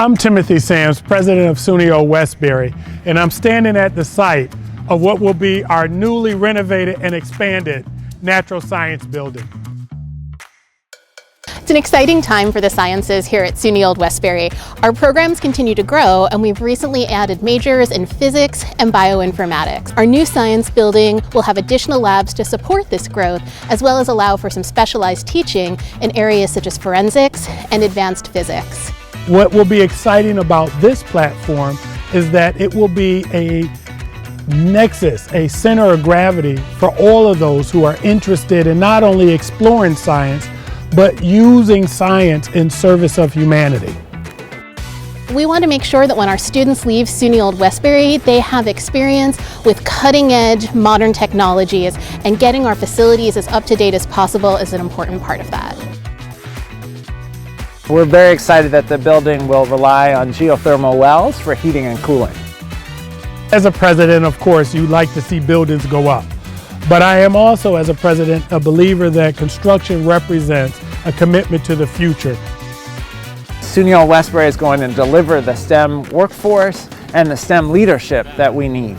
I'm Timothy Sams, president of SUNY Old Westbury, and I'm standing at the site of what will be our newly renovated and expanded natural science building. It's an exciting time for the sciences here at SUNY Old Westbury. Our programs continue to grow, and we've recently added majors in physics and bioinformatics. Our new science building will have additional labs to support this growth, as well as allow for some specialized teaching in areas such as forensics and advanced physics. What will be exciting about this platform is that it will be a nexus, a center of gravity for all of those who are interested in not only exploring science, but using science in service of humanity. We want to make sure that when our students leave SUNY Old Westbury, they have experience with cutting-edge modern technologies, and getting our facilities as up-to-date as possible is an important part of that. We're very excited that the building will rely on geothermal wells for heating and cooling. As a president, of course, you like to see buildings go up. But I am also, as a president, a believer that construction represents a commitment to the future. SUNY Old Westbury is going to deliver the STEM workforce and the STEM leadership that we need.